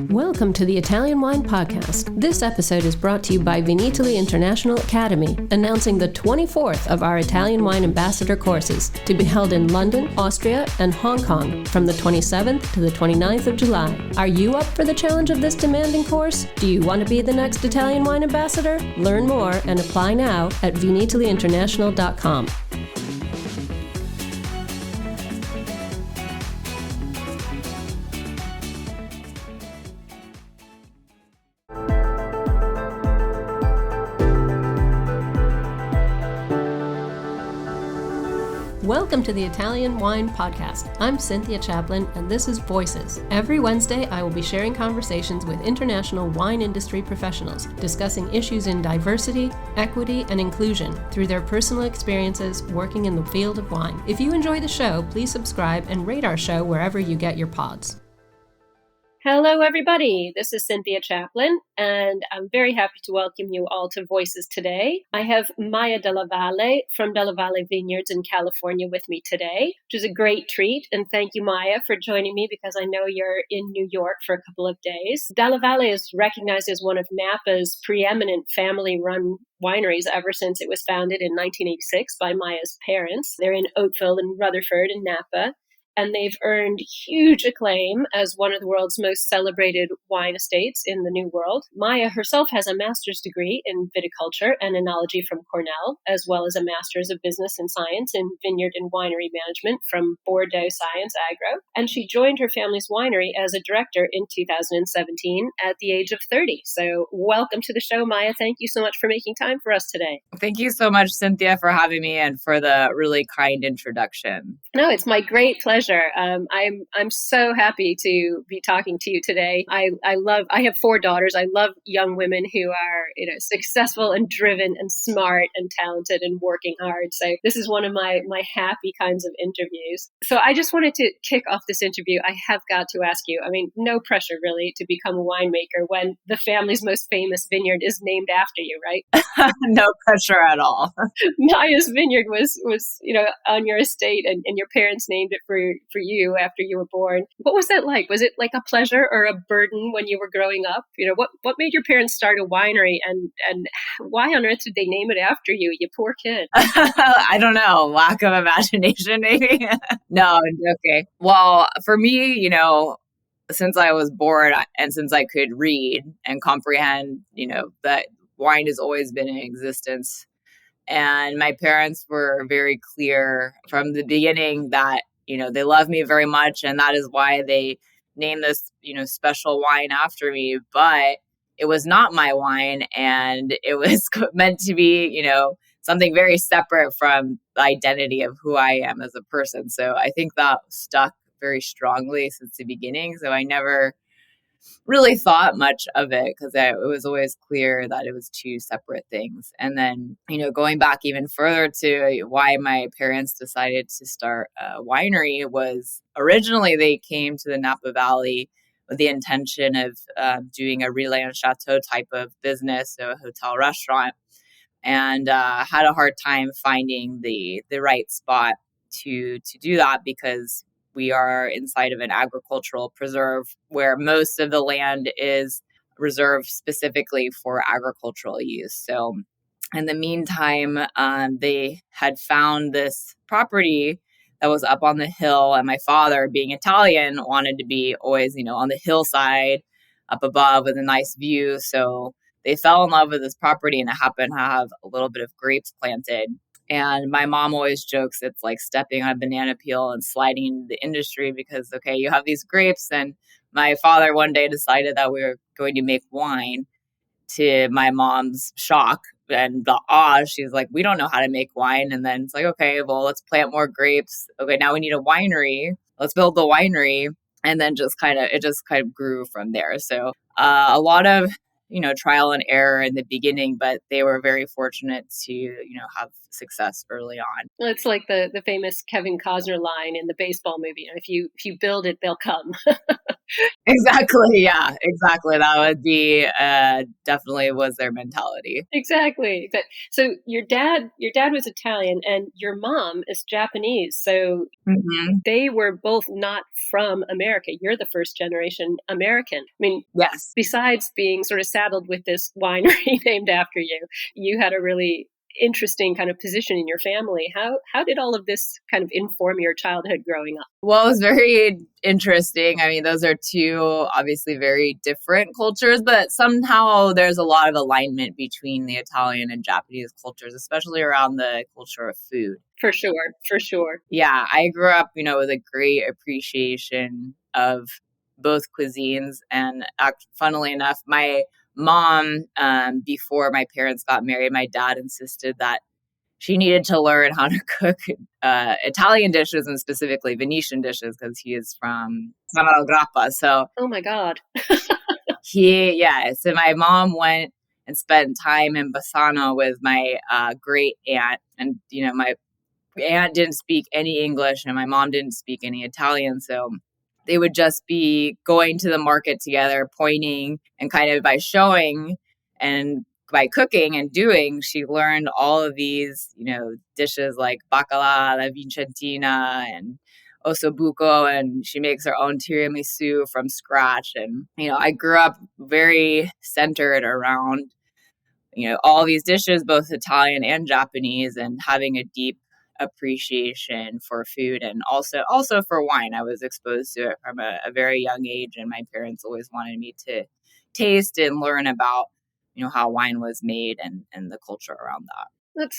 Welcome to the Italian Wine Podcast. This episode is brought to you by Vinitaly International Academy, announcing the 24th of our Italian Wine Ambassador courses to be held in London, Austria, and Hong Kong from the 27th to the 29th of July. Are you up for the challenge of this demanding course? Do you want to be the next Italian Wine Ambassador? Learn more and apply now at vinitalyinternational.com. Welcome to the Italian Wine Podcast. I'm Cynthia Chaplin, and this is Voices. Every Wednesday, I will be sharing conversations with international wine industry professionals, discussing issues in diversity, equity, and inclusion through their personal experiences working in the field of wine. If you enjoy the show, please subscribe and rate our show wherever you get your pods. Hello, everybody. This is Cynthia Chaplin, and I'm very happy to welcome you all to Voices today. I have Maya Dalla Valle from Dalla Valle Vineyards in California with me today, which is a great treat. And thank you, Maya, for joining me because I know you're in New York for a couple of days. Dalla Valle is recognized as one of Napa's preeminent family-run wineries ever since it was founded in 1986 by Maya's parents. They're in Oakville and Rutherford in Napa. And they've earned huge acclaim as one of the world's most celebrated wine estates in the New World. Maya herself has a master's degree in viticulture and enology from Cornell, as well as a master's of business and science in vineyard and winery management from Bordeaux Science Agro. And she joined her family's winery as a director in 2017 at the age of 30. So welcome to the show, Maya. Thank you so much for making time for us today. Thank you so much, Cynthia, for having me and for the really kind introduction. No, it's my great pleasure. I'm so happy to be talking to you today. I have 4 daughters. I love young women who are, successful and driven and smart and talented and working hard. So this is one of my happy kinds of interviews. So I just wanted to kick off this interview. I have got to ask you, no pressure really to become a winemaker when the family's most famous vineyard is named after you, right? No pressure at all. Maya's vineyard was on your estate and your parents named it for you after you were born. What was that like? Was it like a pleasure or a burden when you were growing up? What made your parents start a winery and why on earth did they name it after you? You poor kid. I don't know. Lack of imagination, maybe. No, okay. Well, for me, since I was born and since I could read and comprehend, that wine has always been in existence. And my parents were very clear from the beginning that they love me very much, and that is why they named this, special wine after me. But it was not my wine, and it was meant to be, something very separate from the identity of who I am as a person. So I think that stuck very strongly since the beginning. So I never really thought much of it because it was always clear that it was 2 separate things. And then, going back even further to why my parents decided to start a winery was originally they came to the Napa Valley with the intention of doing a relay and chateau type of business, so a hotel restaurant, and had a hard time finding the right spot to do that because we are inside of an agricultural preserve where most of the land is reserved specifically for agricultural use. So in the meantime, they had found this property that was up on the hill. And my father, being Italian, wanted to be always, on the hillside up above with a nice view. So they fell in love with this property and it happened to have a little bit of grapes planted. And my mom always jokes it's like stepping on a banana peel and sliding into the industry because, okay, you have these grapes. And my father one day decided that we were going to make wine, to my mom's shock and the awe. She's like, we don't know how to make wine. And then it's like, okay, well, let's plant more grapes. Okay, now we need a winery. Let's build the winery. And then it just kind of grew from there. So a lot of trial and error in the beginning, but they were very fortunate to, have success early on. Well, it's like the famous Kevin Costner line in the baseball movie. If you build it, they'll come. Exactly. Yeah, exactly. That would be definitely was their mentality. Exactly. So your dad was Italian and your mom is Japanese. So Hmm. they were both not from America. You're the first generation American. I mean, Yes. besides being sort of saddled with this winery named after you, you had a really interesting kind of position in your family. How did all of this kind of inform your childhood growing up? Well, it was very interesting. I mean, those are two obviously very different cultures, but somehow there's a lot of alignment between the Italian and Japanese cultures, especially around the culture of food. For sure, for sure. Yeah, I grew up, with a great appreciation of both cuisines. And funnily enough, my mom, before my parents got married, my dad insisted that she needed to learn how to cook Italian dishes and specifically Venetian dishes because he is from Grappa. So Oh my God. so my mom went and spent time in Bassano with my great aunt. And, my aunt didn't speak any English and my mom didn't speak any Italian. So they would just be going to the market together, pointing and kind of by showing and by cooking and doing, she learned all of these, dishes like bacala, la vincentina, and ossobuco, and she makes her own tiramisu from scratch. And, I grew up very centered around all these dishes, both Italian and Japanese, and having a deep appreciation for food and also for wine. I was exposed to it from a very young age, and my parents always wanted me to taste and learn about how wine was made and the culture around that.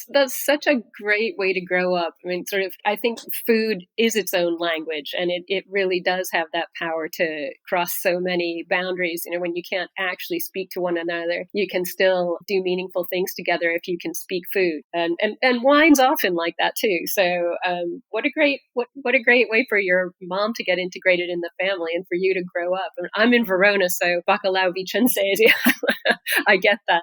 That's such a great way to grow up. I mean, sort of, I think food is its own language, and it really does have that power to cross so many boundaries. When you can't actually speak to one another, you can still do meaningful things together if you can speak food. And wine's often like that too. So, what a great way for your mom to get integrated in the family and for you to grow up. I mean, I'm in Verona, so bacalao vicenzese. I get that.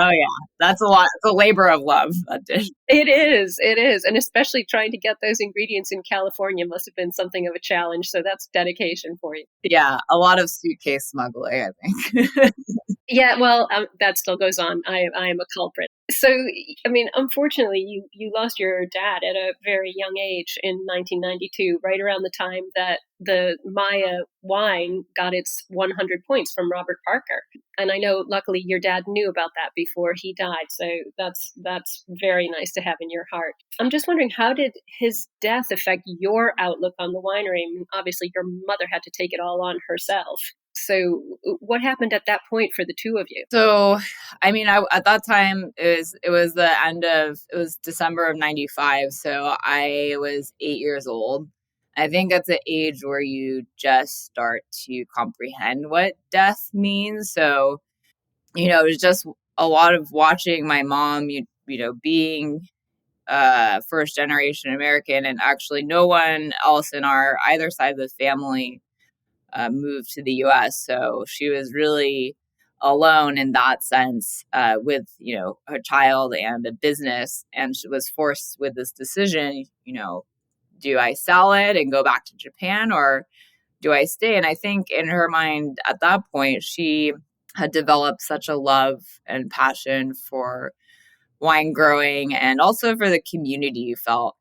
Oh yeah, that's a lot. It's a labor of love, that dish. It is. And especially trying to get those ingredients in California must have been something of a challenge. So that's dedication for you. Yeah, a lot of suitcase smuggling, I think. Yeah, well, that still goes on. I am a culprit. So, I mean, unfortunately, you lost your dad at a very young age in 1992, right around the time that the Maya wine got its 100 points from Robert Parker. And I know, luckily, your dad knew about that before he died. So that's very nice to have in your heart. I'm just wondering, how did his death affect your outlook on the winery? I mean, obviously, your mother had to take it all on herself. So, what happened at that point for the two of you? So, I mean, at that time it was the end of it was December of '95, so I was 8 years old. I think that's the age where you just start to comprehend what death means. So, it was just a lot of watching my mom, being first generation American, and actually no one else in our either side of the family moved to the US. So she was really alone in that sense with, her child and a business. And she was forced with this decision, do I sell it and go back to Japan or do I stay? And I think in her mind at that point, she had developed such a love and passion for wine growing and also for the community. You felt,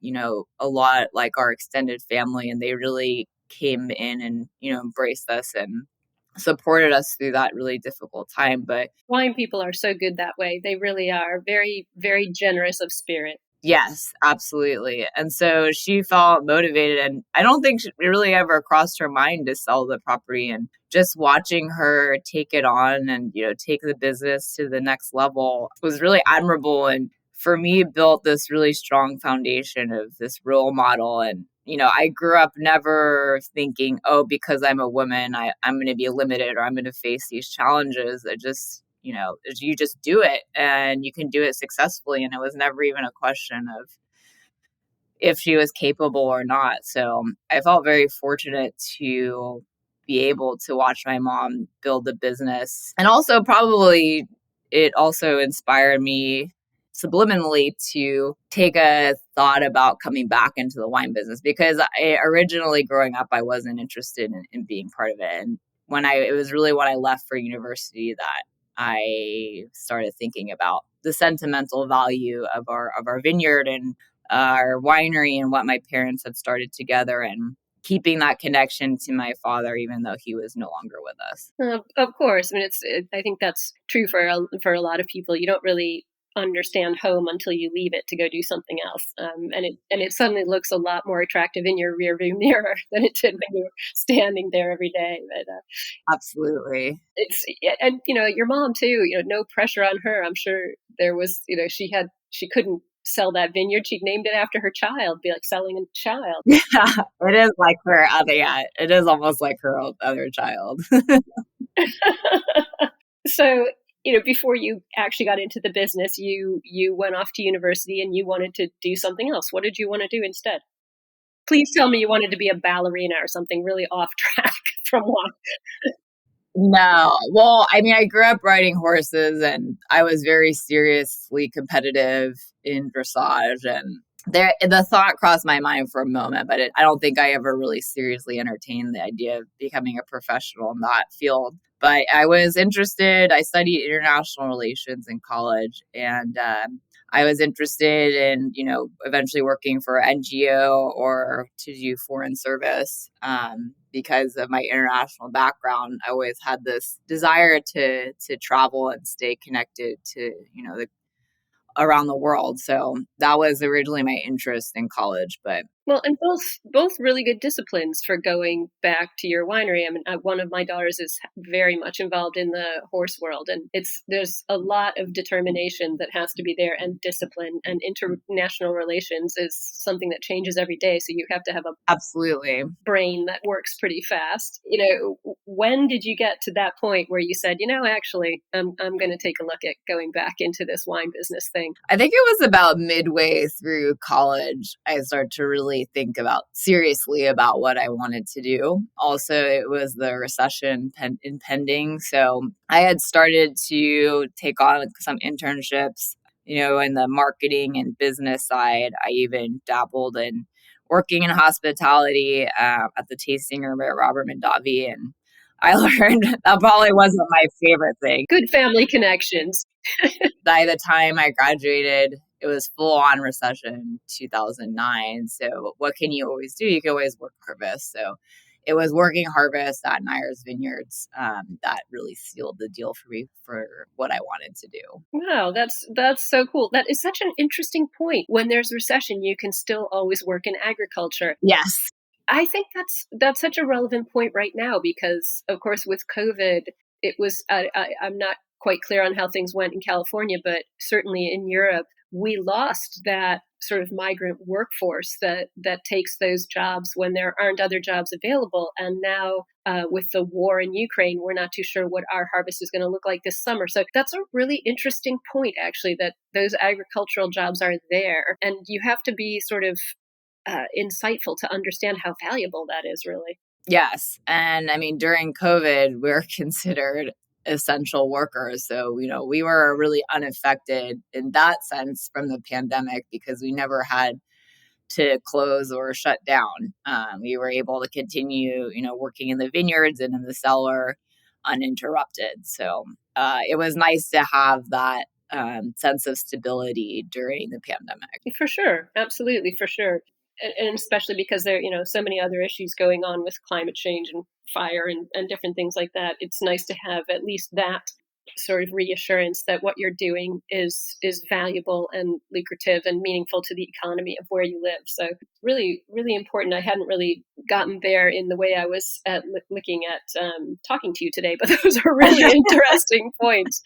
a lot like our extended family, and they really came in and, embraced us and supported us through that really difficult time. But Wine people are so good that way. They really are very, very generous of spirit. yes, absolutely. And so she felt motivated, and I don't think it really ever crossed her mind to sell the property. And just watching her take it on and, take the business to the next level was really admirable. And for me, built this really strong foundation of this role model. And, I grew up never thinking, oh, because I'm a woman, I'm going to be limited or I'm going to face these challenges. I just, you just do it and you can do it successfully. And it was never even a question of if she was capable or not. So I felt very fortunate to be able to watch my mom build the business. And also, probably, it also inspired me subliminally to take a thought about coming back into the wine business, because originally growing up, I wasn't interested in being part of it. And it was really when I left for university that I started thinking about the sentimental value of our vineyard and our winery and what my parents had started together, and keeping that connection to my father, even though he was no longer with us. Of course. I mean, I think that's true for a lot of people. You don't really understand home until you leave it to go do something else. And it suddenly looks a lot more attractive in your rearview mirror than it did when you were standing there every day. But absolutely. And your mom too, no pressure on her. I'm sure there was, she couldn't sell that vineyard. She'd named it after her child, be like selling a child. Yeah, it is like her other, it is almost like her other child. So, before you actually got into the business, you went off to university and you wanted to do something else. What did you want to do instead? Please tell me you wanted to be a ballerina or something really off track from wine. No. Well, I mean, I grew up riding horses and I was very seriously competitive in dressage. And the thought crossed my mind for a moment, but I don't think I ever really seriously entertained the idea of becoming a professional in that field. But I was interested. I studied international relations in college, and I was interested in, eventually working for an NGO or to do foreign service. Because of my international background, I always had this desire to travel and stay connected to, around the world. So that was originally my interest in college. But well, and both really good disciplines for going back to your winery. I mean, one of my daughters is very much involved in the horse world, and there's a lot of determination that has to be there, and discipline, and international relations is something that changes every day. So you have to have a absolutely brain that works pretty fast. When did you get to that point where you said, actually, I'm going to take a look at going back into this wine business thing? I think it was about midway through college, I started to really think seriously about what I wanted to do. Also, it was the recession impending. So I had started to take on some internships, in the marketing and business side. I even dabbled in working in hospitality at the tasting room at Robert Mondavi, and I learned that probably wasn't my favorite thing. Good family connections. By the time I graduated, it was full on recession, 2009. So what can you always do? You can always work harvest. So it was working harvest at Nyers Vineyards that really sealed the deal for me for what I wanted to do. Wow, that's so cool. That is such an interesting point. When there's recession, you can still always work in agriculture. Yes. I think that's such a relevant point right now because, of course, with COVID, it was, I'm not quite clear on how things went in California, but certainly in Europe, we lost that sort of migrant workforce that takes those jobs when there aren't other jobs available. And now with the war in Ukraine, we're not too sure what our harvest is going to look like this summer. So that's a really interesting point, actually, that those agricultural jobs are there. And you have to be sort of insightful to understand how valuable that is, really. Yes. And I mean, during COVID, we're considered essential workers. So, we were really unaffected in that sense from the pandemic because we never had to close or shut down. We were able to continue, working in the vineyards and in the cellar uninterrupted. So it was nice to have that sense of stability during the pandemic. For sure. Absolutely. For sure. And especially because there are, so many other issues going on with climate change and fire and different things like that. It's nice to have at least that sort of reassurance that what you're doing is valuable and lucrative and meaningful to the economy of where you live. So really, really important. I hadn't really gotten there in the way I was looking at talking to you today, but those are really interesting points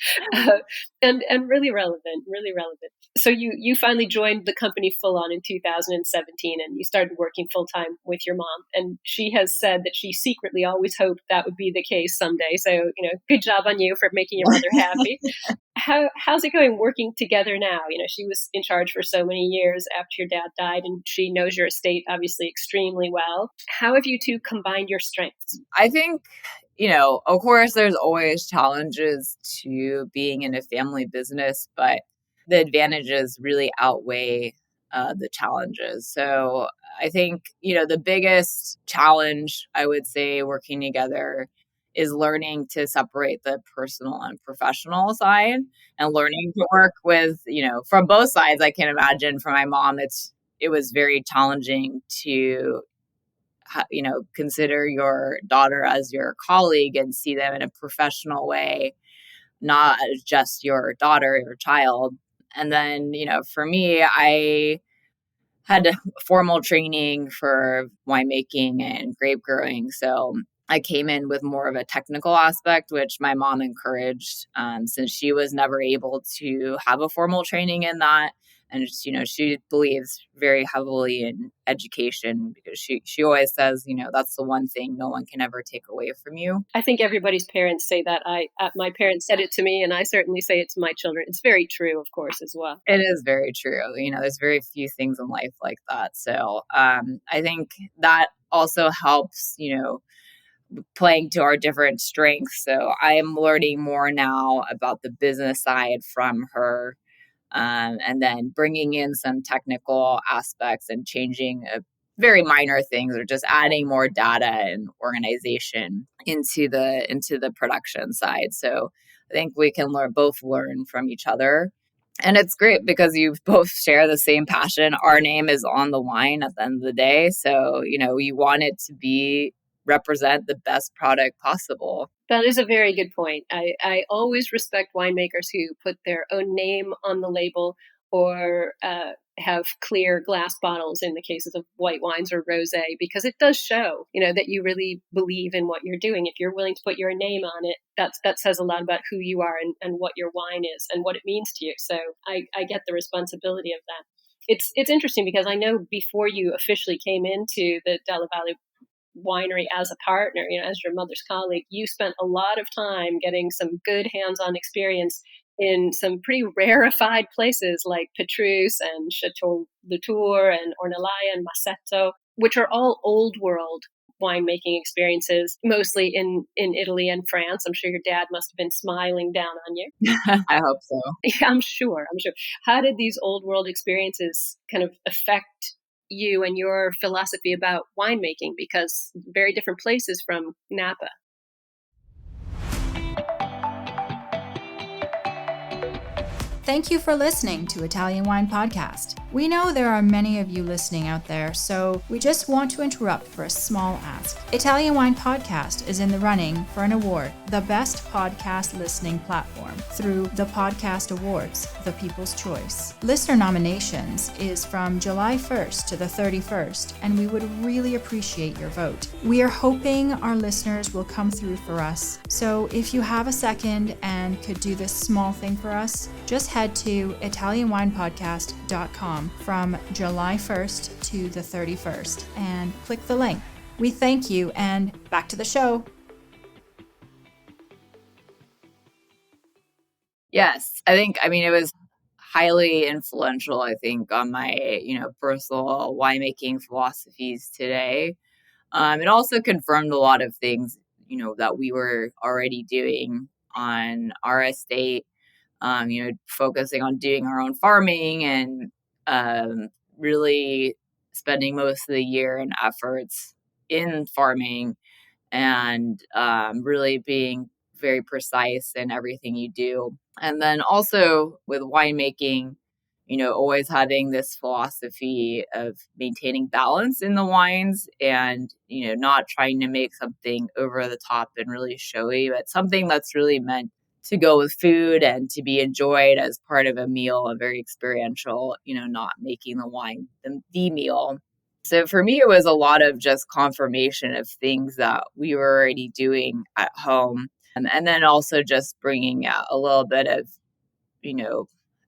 and really relevant, really relevant. So you finally joined the company full on in 2017 and you started working full time with your mom. And she has said that she secretly always hoped that would be the case someday. So, good job on you for making your mother happy. How's it going working together now? She was in charge for so many years after your dad died, and she knows your estate obviously extremely well. How have you two combined your strengths? I think, of course, there's always challenges to being in a family business, but the advantages really outweigh the challenges. So I think, the biggest challenge, I would say, working together is learning to separate the personal and professional side, and learning to work with, from both sides. I can imagine for my mom, it was very challenging to, consider your daughter as your colleague and see them in a professional way, not just your daughter, your child. And then, for me, I had formal training for winemaking and grape growing. So I came in with more of a technical aspect, which my mom encouraged, since she was never able to have a formal training in that. And she believes very heavily in education, because she always says, that's the one thing no one can ever take away from you. I think everybody's parents say that. My parents said it to me, and I certainly say it to my children. It's very true, of course, as well. It is very true. There's very few things in life like that. So I think that also helps, playing to our different strengths. So I am learning more now about the business side from her, and then bringing in some technical aspects and changing very minor things, or just adding more data and organization into the production side. So I think we can both learn from each other. And it's great because you both share the same passion. Our name is on the wine at the end of the day. So, you want it to represent the best product possible. That is a very good point. I always respect winemakers who put their own name on the label, or have clear glass bottles in the cases of white wines or rosé, because it does show, that you really believe in what you're doing. If you're willing to put your name on it, that says a lot about who you are and what your wine is and what it means to you. So I get the responsibility of that. It's interesting because I know before you officially came into the Dalla Valle winery as a partner, as your mother's colleague, you spent a lot of time getting some good hands-on experience in some pretty rarefied places like Petrus and Chateau Latour and Ornellaia and Massetto, which are all old world winemaking experiences, mostly in Italy and France. I'm sure your dad must have been smiling down on you. I hope so. Yeah, I'm sure. How did these old world experiences kind of affect you and your philosophy about winemaking? Because very different places from Napa. Thank you for listening to Italian Wine Podcast. We know there are many of you listening out there, so we just want to interrupt for a small ask. Italian Wine Podcast is in the running for an award, the Best Podcast Listening Platform, through the Podcast Awards, the People's Choice. Listener nominations is from July 1st to the 31st, and we would really appreciate your vote. We are hoping our listeners will come through for us, so if you have a second and could do this small thing for us, just head to ItalianWinePodcast.com from July 1st to the 31st and click the link. We thank you, and back to the show. Yes, it was highly influential, I think, on my, personal winemaking philosophies today. It also confirmed a lot of things, that we were already doing on our estate. Focusing on doing our own farming and really spending most of the year and efforts in farming, and really being very precise in everything you do. And then also with winemaking, always having this philosophy of maintaining balance in the wines, and, not trying to make something over the top and really showy, but something that's really meant to go with food and to be enjoyed as part of a meal, and very experiential, not making the wine the meal. So for me, it was a lot of just confirmation of things that we were already doing at home. And then also just bringing out a little bit of,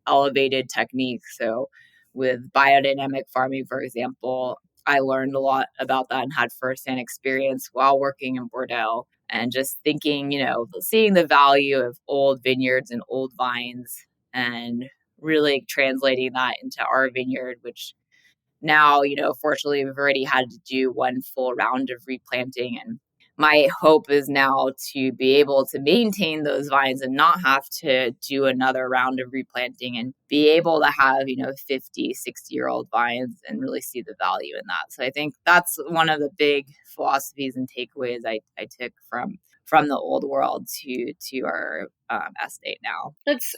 elevated techniques. So with biodynamic farming, for example, I learned a lot about that and had firsthand experience while working in Bordeaux. And just thinking, seeing the value of old vineyards and old vines, and really translating that into our vineyard, which now, fortunately, we've already had to do one full round of replanting. And my hope is now to be able to maintain those vines and not have to do another round of replanting and be able to have, 50, 60-year-old vines and really see the value in that. So I think that's one of the big philosophies and takeaways I took from the old world to our estate now. It's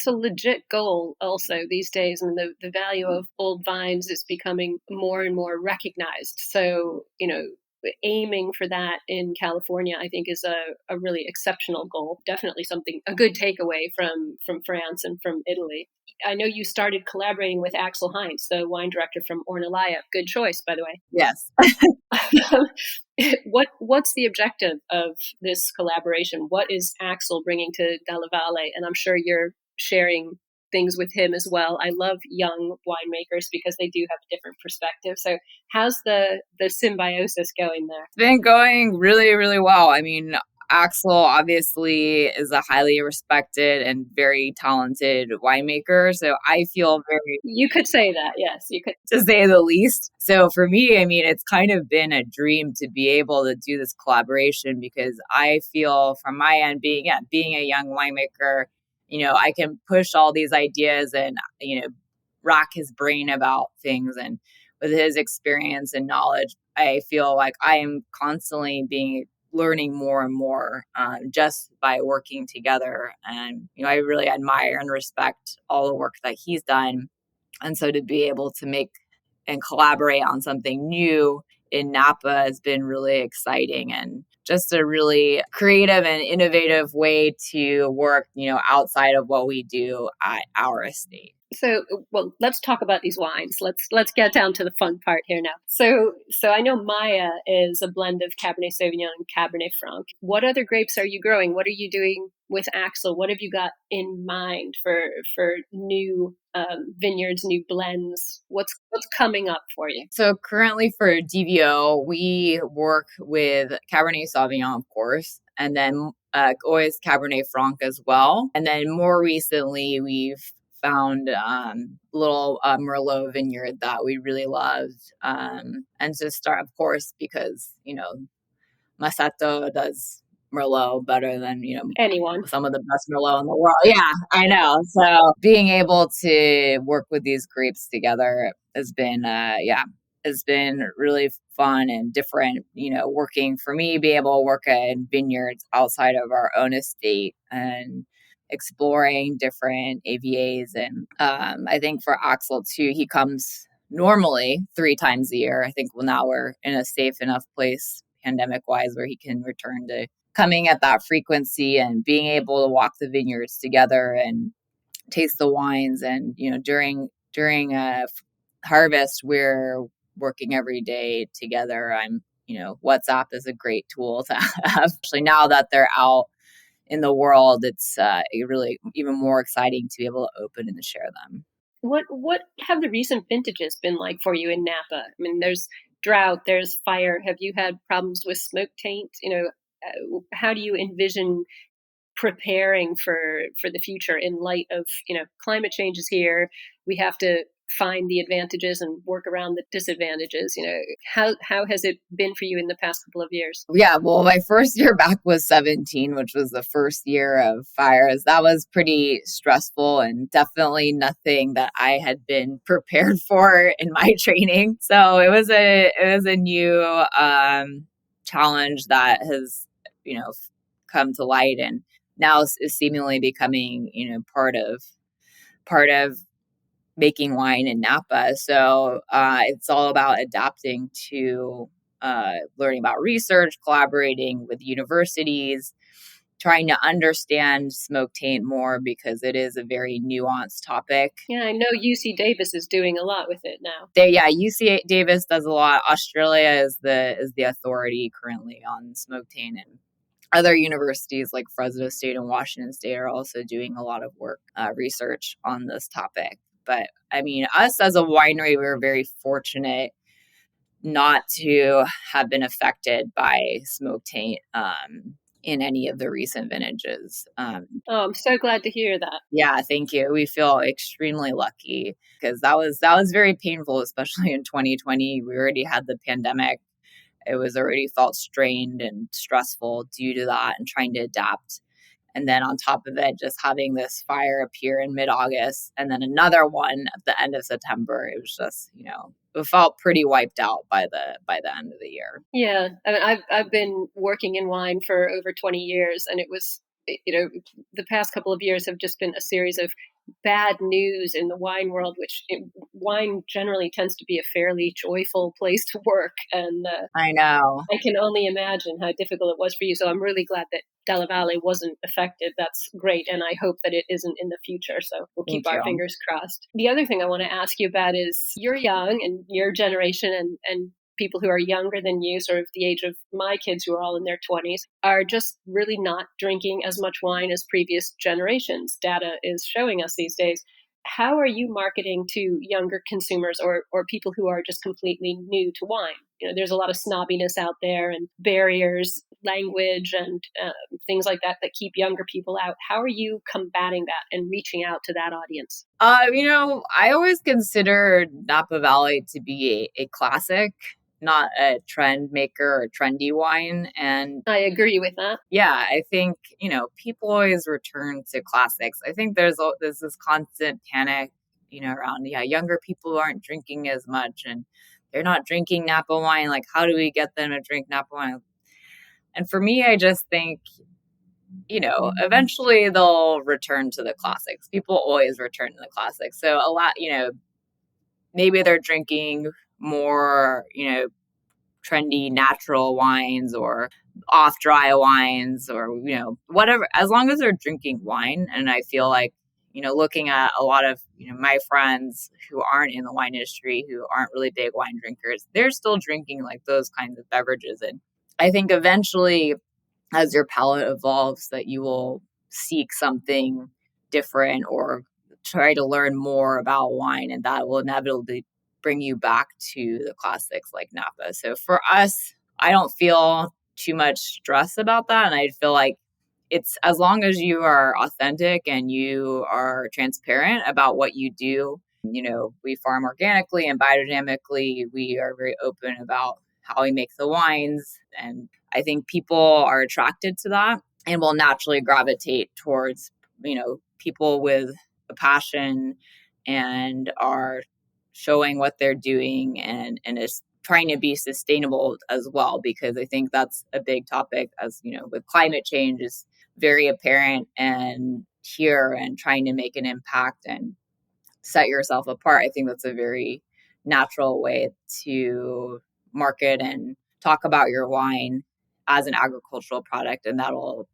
a legit goal also these days, and the value of old vines is becoming more and more recognized. So, aiming for that in California, I think, is a really exceptional goal. Definitely a good takeaway from France and from Italy. I know you started collaborating with Axel Heinz, the wine director from Ornellaia. Good choice, by the way. Yes. What's the objective of this collaboration? What is Axel bringing to Dalla Valle? And I'm sure you're sharing things with him as well. I love young winemakers because they do have a different perspective. So how's the symbiosis going there? It's been going really, really well. I mean, Axel obviously is a highly respected and very talented winemaker. So I feel very... You could say that. Yes, you could. To say the least. So for me, I mean, it's kind of been a dream to be able to do this collaboration because I feel from my end being a young winemaker, I can push all these ideas and, rack his brain about things. And with his experience and knowledge, I feel like I am constantly learning more and more just by working together. And, I really admire and respect all the work that he's done. And so to be able to make and collaborate on something new in Napa has been really exciting and just a really creative and innovative way to work, outside of what we do at our estate. So, well, let's talk about these wines. Let's get down to the fun part here now. So I know Maya is a blend of Cabernet Sauvignon and Cabernet Franc. What other grapes are you growing? What are you doing with Axel? What have you got in mind for new vineyards, new blends? What's coming up for you? So currently for DVO, we work with Cabernet Sauvignon, of course, and then always Cabernet Franc as well. And then more recently, we've found little Merlot vineyard that we really loved. And to start, of course, because, Masato does Merlot better than, anyone. Some of the best Merlot in the world. Yeah, I know. So being able to work with these grapes together has been, it's been really fun and different, working for me, be able to work in vineyards outside of our own estate and exploring different AVAs. And I think for Axel too, he comes normally 3 times a year. I think now we're in a safe enough place pandemic wise where he can return to coming at that frequency and being able to walk the vineyards together and taste the wines. And, during harvest, we're working every day together. WhatsApp is a great tool to have. Actually, now that they're out in the world, it's really even more exciting to be able to open and share them. What have the recent vintages been like for you in Napa? I mean, there's drought, there's fire. Have you had problems with smoke taint? How do you envision preparing for the future in light of, climate change is here? We have to find the advantages and work around the disadvantages. How has it been for you in the past couple of years? Yeah, well, my first year back was 17, which was the first year of fires. That was pretty stressful and definitely nothing that I had been prepared for in my training. So it was a new challenge that has, come to light and now is seemingly becoming, part of making wine in Napa. So it's all about adapting to learning about research, collaborating with universities, trying to understand smoke taint more because it is a very nuanced topic. Yeah, I know UC Davis is doing a lot with it now. UC Davis does a lot. Australia is the authority currently on smoke taint, and other universities like Fresno State and Washington State are also doing a lot of work, research on this topic. But I mean, us as a winery, we were very fortunate not to have been affected by smoke taint in any of the recent vintages. I'm so glad to hear that. Yeah, thank you. We feel extremely lucky because that was very painful, especially in 2020. We already had the pandemic. it was already felt strained and stressful due to that and trying to adapt. And then on top of it, just having this fire appear in mid-August and then another one at the end of September, it was just, it felt pretty wiped out by the end of the year. Yeah, I mean, I've been working in wine for over 20 years, and it was, the past couple of years have just been a series of bad news in the wine world, wine generally tends to be a fairly joyful place to work. And I know. I can only imagine how difficult it was for you. So I'm really glad that Dalla Valle wasn't affected. That's great. And I hope that it isn't in the future. So we'll keep our fingers crossed. The other thing I want to ask you about is you're young, and your generation and people who are younger than you, sort of the age of my kids who are all in their 20s, are just really not drinking as much wine as previous generations. Data is showing us these days. How are you marketing to younger consumers or people who are just completely new to wine? There's a lot of snobbiness out there and barriers, language, and things like that keep younger people out. How are you combating that and reaching out to that audience? I always consider Napa Valley to be a classic, not a trend maker or trendy wine. And I agree with that. Yeah, I think, people always return to classics. I think there's this constant panic, around, younger people aren't drinking as much and they're not drinking Napa wine. Like, how do we get them to drink Napa wine? And for me, I just think, eventually they'll return to the classics. People always return to the classics. So a lot, maybe they're drinking more, trendy natural wines or off dry wines or, whatever, as long as they're drinking wine. And I feel like, looking at a lot of, my friends who aren't in the wine industry, who aren't really big wine drinkers, they're still drinking like those kinds of beverages. And I think eventually as your palate evolves that you will seek something different or try to learn more about wine, and that will inevitably bring you back to the classics like Napa. So for us, I don't feel too much stress about that. And I feel like it's as long as you are authentic and you are transparent about what you do. We farm organically and biodynamically. We are very open about how we make the wines. And I think people are attracted to that and will naturally gravitate towards, people with a passion and are showing what they're doing and is trying to be sustainable as well, because I think that's a big topic, as with climate change is very apparent and here, and trying to make an impact and set yourself apart. I think that's a very natural way to market and talk about your wine as an agricultural product, and that'll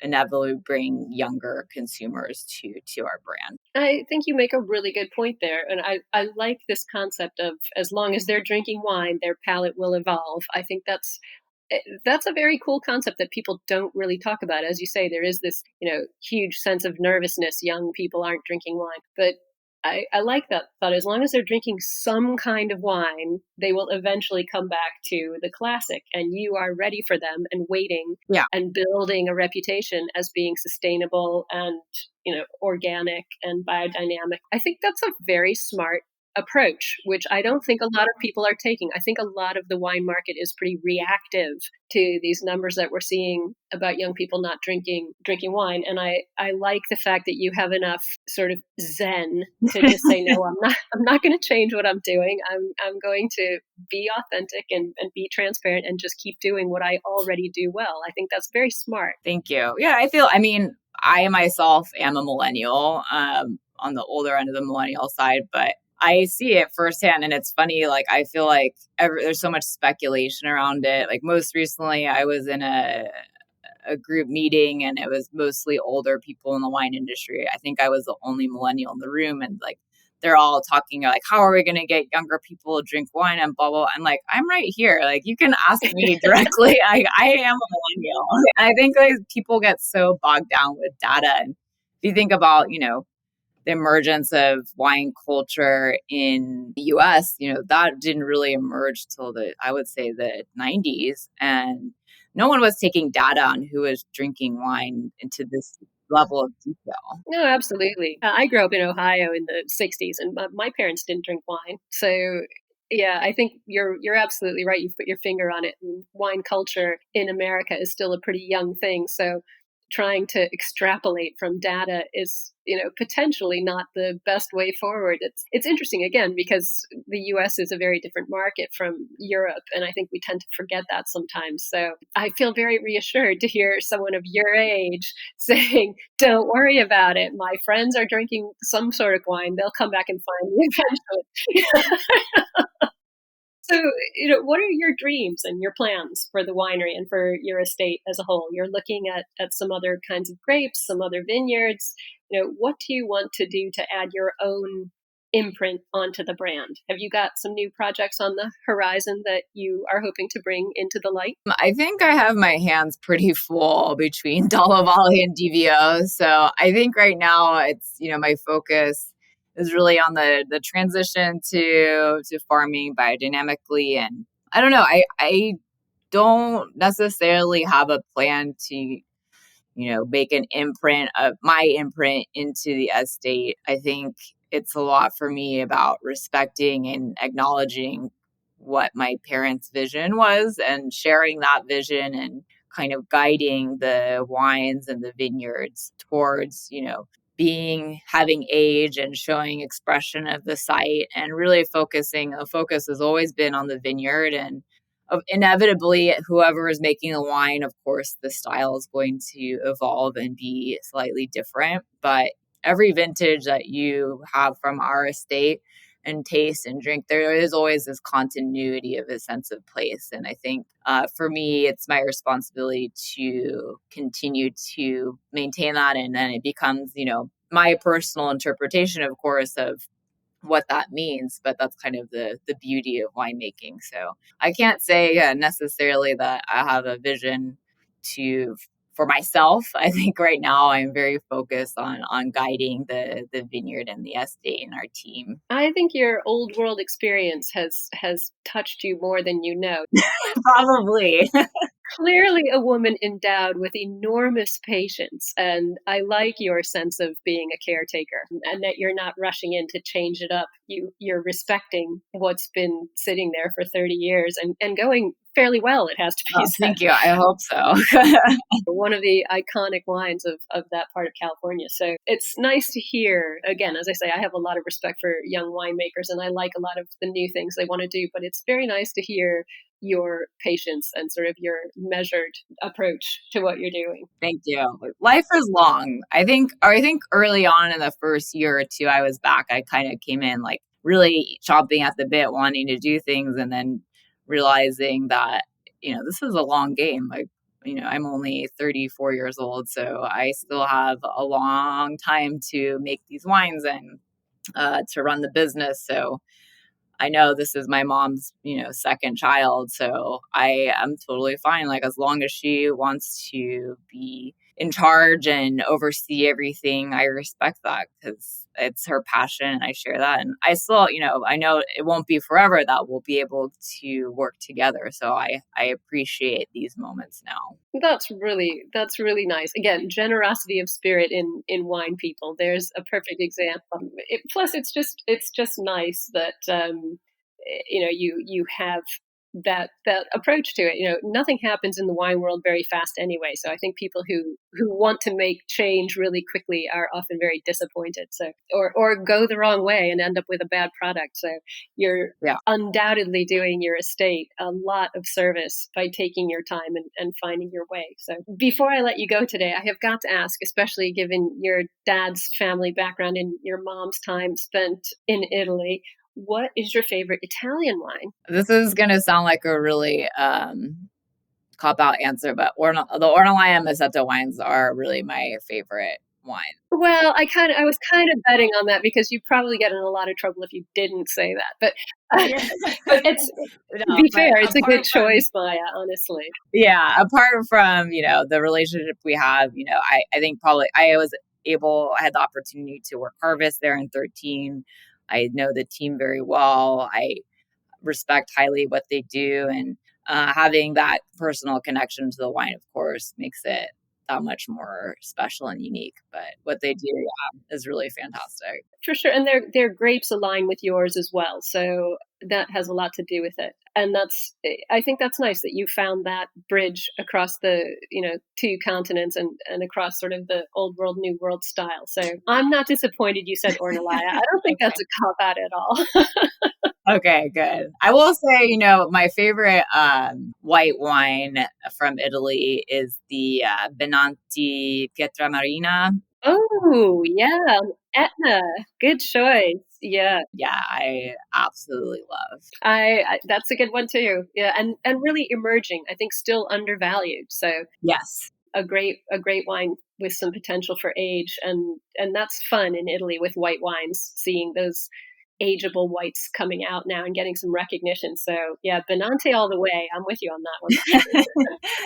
inevitably bring younger consumers to our brand. I think you make a really good point there. And I like this concept of as long as they're drinking wine, their palate will evolve. I think that's a very cool concept that people don't really talk about. As you say, there is this, huge sense of nervousness. Young people aren't drinking wine, but I like that thought. As long as they're drinking some kind of wine, they will eventually come back to the classic, and you are ready for them and waiting and building a reputation as being sustainable and, organic and biodynamic. I think that's a very smart approach, which I don't think a lot of people are taking. I think a lot of the wine market is pretty reactive to these numbers that we're seeing about young people not drinking wine. And I like the fact that you have enough sort of zen to just say, no, I'm not going to change what I'm doing. I'm going to be authentic and be transparent and just keep doing what I already do well. I think that's very smart. Thank you. Yeah, I myself am a millennial, on the older end of the millennial side, but I see it firsthand. And it's funny, like, I feel like there's so much speculation around it. Like, most recently, I was in a group meeting and it was mostly older people in the wine industry. I think I was the only millennial in the room. And like, they're all talking like, how are we going to get younger people to drink wine and blah, blah, blah. And like, I'm right here. Like, you can ask me directly. I am a millennial. And I think like people get so bogged down with data. And if you think about, the emergence of wine culture in the US, that didn't really emerge till I would say the 90s. And no one was taking data on who was drinking wine into this level of detail. No, absolutely. I grew up in Ohio in the 60s, and my parents didn't drink wine. So Yeah, I think you're absolutely right. You've put your finger on it. And wine culture in America is still a pretty young thing. So trying to extrapolate from data is, potentially not the best way forward. It's interesting again because the US is a very different market from Europe, and I think we tend to forget that sometimes. So I feel very reassured to hear someone of your age saying, "Don't worry about it. My friends are drinking some sort of wine. They'll come back and find me eventually." So, what are your dreams and your plans for the winery and for your estate as a whole? You're looking at some other kinds of grapes, some other vineyards. What do you want to do to add your own imprint onto the brand? Have you got some new projects on the horizon that you are hoping to bring into the light? I think I have my hands pretty full between Dalla Valle and DVO. So I think right now it's, my focus is really on the transition to farming biodynamically. And I don't know, I don't necessarily have a plan to make an imprint of my imprint into the estate. I think it's a lot for me about respecting and acknowledging what my parents' vision was and sharing that vision and kind of guiding the wines and the vineyards towards, having age and showing expression of the site and really the focus has always been on the vineyard and inevitably whoever is making the wine, of course, the style is going to evolve and be slightly different. But every vintage that you have from our estate and taste and drink, there is always this continuity of a sense of place. And I think for me, it's my responsibility to continue to maintain that. And then it becomes, my personal interpretation, of course, of what that means, but that's kind of the beauty of winemaking. So I can't say necessarily that I have a vision for myself. I think right now I'm very focused on guiding the vineyard and the estate and our team. I think your old world experience has touched you more than you know. Probably. Clearly a woman endowed with enormous patience, and I like your sense of being a caretaker and that you're not rushing in to change it up. You're respecting what's been sitting there for 30 years and going fairly well, it has to be said. Thank you. I hope so. One of the iconic wines of that part of California. So it's nice to hear, again, as I say, I have a lot of respect for young winemakers and I like a lot of the new things they want to do, but it's very nice to hear your patience and sort of your measured approach to what you're doing. Thank you. Life is long. I think early on in the first year or two I was back, I kind of came in like really chomping at the bit, wanting to do things and then realizing that, this is a long game. Like, I'm only 34 years old, so I still have a long time to make these wines and to run the business. So I know this is my mom's, second child. So I am totally fine. Like, as long as she wants to be in charge and oversee everything, I respect that because it's her passion and I share that. And I still, I know it won't be forever that we'll be able to work together. So I appreciate these moments now. That's really nice. Again, generosity of spirit in wine people. There's a perfect example. Plus, it's just nice that you have that approach to it. Nothing happens in the wine world very fast anyway. So I think people who want to make change really quickly are often very disappointed. So or go the wrong way and end up with a bad product. So you're undoubtedly doing your estate a lot of service by taking your time and finding your way. So before I let you go today, I have got to ask, especially given your dad's family background and your mom's time spent in Italy, what is your favorite Italian wine? This is going to sound like a really cop-out answer, but the Ornellaia and Meseta wines are really my favorite wine. Well, I was kind of betting on that because you'd probably get in a lot of trouble if you didn't say that. But to be fair, it's a good choice, Maya, honestly. Yeah, apart from, the relationship we have, I think probably I had the opportunity to work harvest there in 13. I know the team very well. I respect highly what they do. And having that personal connection to the wine, of course, makes it that much more special and unique. But what they do is really fantastic. For sure. And their grapes align with yours as well. So that has a lot to do with it. And I think that's nice that you found that bridge across the, two continents and across sort of the old world, new world style. So I'm not disappointed you said Ornellaia. I don't think that's a cop out at all. Okay, good. I will say, my favorite white wine from Italy is the Benanti Pietramarina. Oh, yeah. Etna. Good choice. Yeah. Yeah, I absolutely love. I that's a good one too. Yeah, and really emerging. I think still undervalued. So yes, a great wine with some potential for age, and that's fun in Italy with white wines, seeing those ageable whites coming out now and getting some recognition. So yeah, Benante all the way. I'm with you on that one.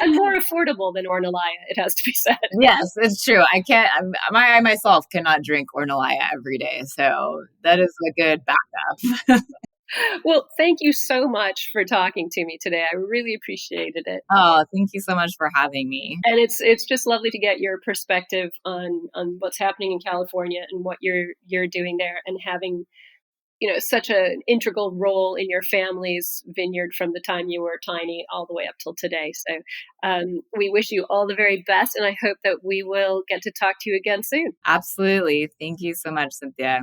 And more affordable than Ornellaia, it has to be said. Yes, it's true. I myself cannot drink Ornellaia every day. So that is a good backup. Well, thank you so much for talking to me today. I really appreciated it. Oh, thank you so much for having me. And it's just lovely to get your perspective on what's happening in California and what you're doing there, and having such an integral role in your family's vineyard from the time you were tiny all the way up till today. So we wish you all the very best, and I hope that we will get to talk to you again soon. Absolutely. Thank you so much, Cynthia.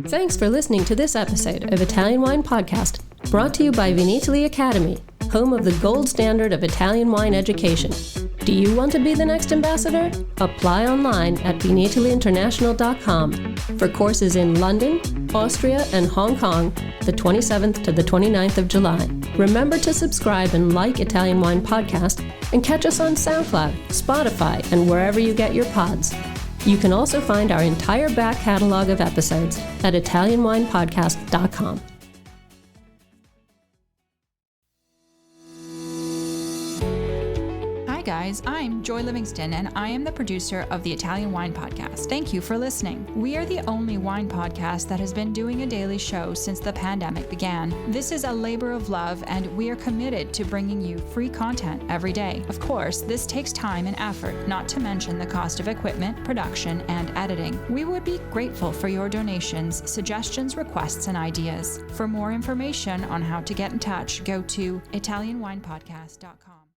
Thanks for listening to this episode of Italian Wine Podcast, brought to you by Vinitaly Academy, home of the gold standard of Italian wine education. Do you want to be the next ambassador? Apply online at vinitalyinternational.com for courses in London, Austria, and Hong Kong, the 27th to the 29th of July. Remember to subscribe and like Italian Wine Podcast, and catch us on SoundCloud, Spotify, and wherever you get your pods. You can also find our entire back catalog of episodes at italianwinepodcast.com. Hi guys, I'm Joy Livingston and I am the producer of the Italian Wine Podcast. Thank you for listening. We are the only wine podcast that has been doing a daily show since the pandemic began. This is a labor of love and we are committed to bringing you free content every day. Of course, this takes time and effort, not to mention the cost of equipment, production, and editing. We would be grateful for your donations, suggestions, requests, and ideas. For more information on how to get in touch, go to italianwinepodcast.com.